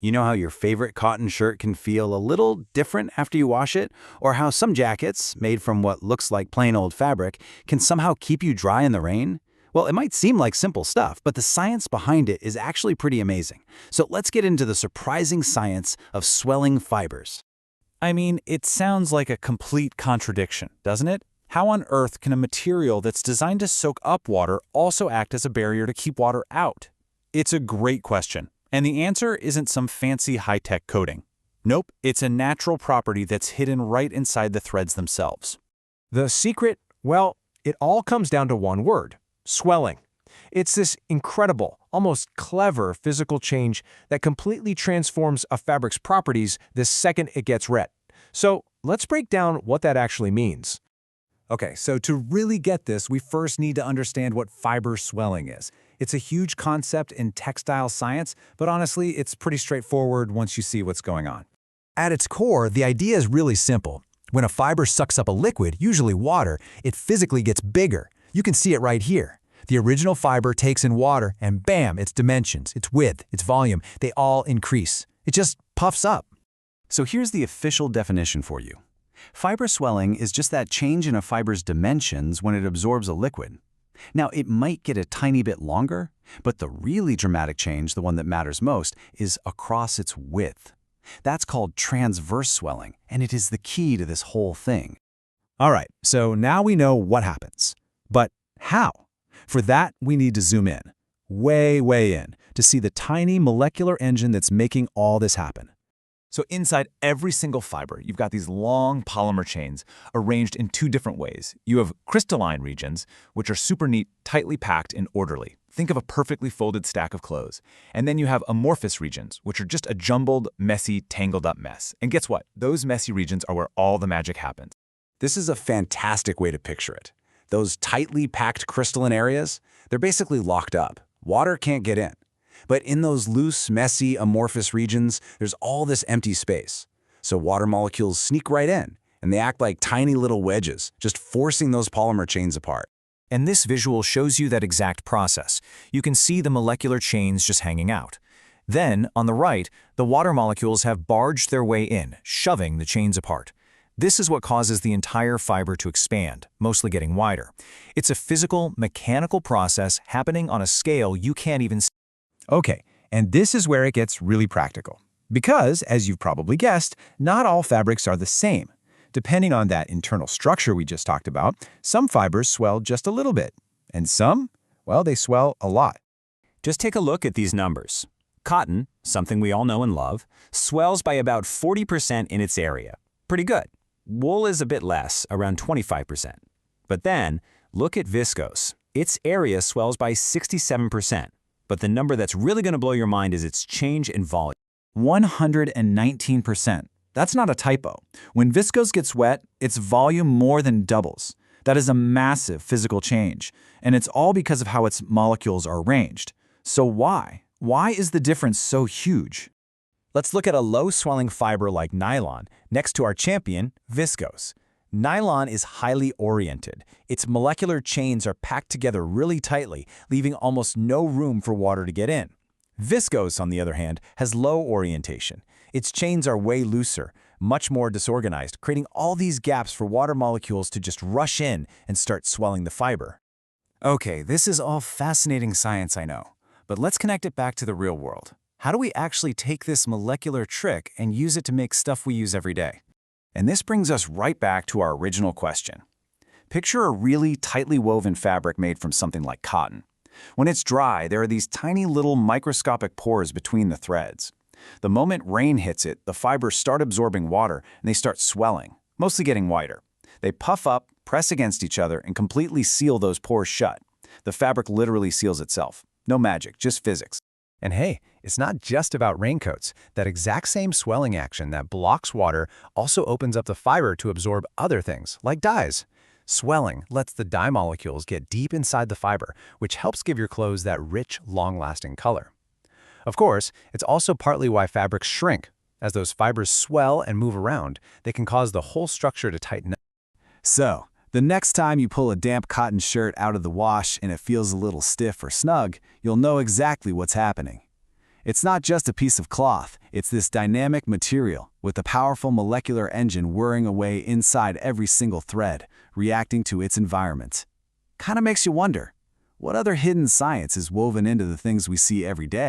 You know how your favorite cotton shirt can feel a little different after you wash it? Or how some jackets, made from what looks like plain old fabric, can somehow keep you dry in the rain? Well, it might seem like simple stuff, but the science behind it is actually pretty amazing. So let's get into the surprising science of swelling fibers. I mean, it sounds like a complete contradiction, doesn't it? How on earth can a material that's designed to soak up water also act as a barrier to keep water out? It's a great question, and the answer isn't some fancy high-tech coating. Nope, it's a natural property that's hidden right inside the threads themselves. The secret, well, it all comes down to one word: swelling. It's this incredible, almost clever physical change that completely transforms a fabric's properties the second it gets wet. So let's break down what that actually means. Okay, so to really get this, we first need to understand what fiber swelling is. It's a huge concept in textile science, but honestly, it's pretty straightforward once you see what's going on. At its core, the idea is really simple. When a fiber sucks up a liquid, usually water, it physically gets bigger. You can see it right here. The original fiber takes in water, and bam, its dimensions, its width, its volume, they all increase. It just puffs up. So here's the official definition for you. Fiber swelling is just that change in a fiber's dimensions when it absorbs a liquid. Now, it might get a tiny bit longer, but the really dramatic change, the one that matters most, is across its width. That's called transverse swelling, and it is the key to this whole thing. All right, so now we know what happens. But how? For that, we need to zoom in, way in, to see the tiny molecular engine that's making all this happen. So inside every single fiber, you've got these long polymer chains arranged in two different ways. You have crystalline regions, which are super neat, tightly packed and orderly. Think of a perfectly folded stack of clothes. And then you have amorphous regions, which are just a jumbled, messy, tangled up mess. And guess what? Those messy regions are where all the magic happens. This is a fantastic way to picture it. Those tightly packed crystalline areas, they're basically locked up. Water can't get in. But in those loose, messy, amorphous regions, there's all this empty space. So water molecules sneak right in, and they act like tiny little wedges, just forcing those polymer chains apart. And this visual shows you that exact process. You can see the molecular chains just hanging out. Then, on the right, the water molecules have barged their way in, shoving the chains apart. This is what causes the entire fiber to expand, mostly getting wider. It's a physical, mechanical process happening on a scale you can't even see. Okay, and this is where it gets really practical. Because, as you've probably guessed, not all fabrics are the same. Depending on that internal structure we just talked about, some fibers swell just a little bit, and some, well, they swell a lot. Just take a look at these numbers. Cotton, something we all know and love, swells by about 40% in its area. Pretty good. Wool is a bit less, around 25%. But then, look at viscose. Its area swells by 67%. But the number that's really going to blow your mind is its change in volume. 119%. That's not a typo. When viscose gets wet, its volume more than doubles. That is a massive physical change, and it's all because of how its molecules are arranged. So why? Why is the difference so huge? Let's look at a low-swelling fiber like nylon next to our champion, viscose. Nylon is highly oriented. Its molecular chains are packed together really tightly, leaving almost no room for water to get in. Viscose, on the other hand, has low orientation. Its chains are way looser, much more disorganized, creating all these gaps for water molecules to just rush in and start swelling the fiber. Okay, this is all fascinating science, I know. But let's connect it back to the real world. How do we actually take this molecular trick and use it to make stuff we use every day? And this brings us right back to our original question. Picture a really tightly woven fabric made from something like cotton. When it's dry, there are these tiny little microscopic pores between the threads. The moment rain hits it, the fibers start absorbing water and they start swelling, mostly getting wider. They puff up, press against each other, and completely seal those pores shut. The fabric literally seals itself. No magic, just physics. And hey, it's not just about raincoats. That exact same swelling action that blocks water also opens up the fiber to absorb other things, like dyes. Swelling lets the dye molecules get deep inside the fiber, which helps give your clothes that rich, long-lasting color. Of course, it's also partly why fabrics shrink. As those fibers swell and move around, they can cause the whole structure to tighten up. So, the next time you pull a damp cotton shirt out of the wash and it feels a little stiff or snug, you'll know exactly what's happening. It's not just a piece of cloth, it's this dynamic material with a powerful molecular engine whirring away inside every single thread, reacting to its environment. Kinda makes you wonder, what other hidden science is woven into the things we see every day?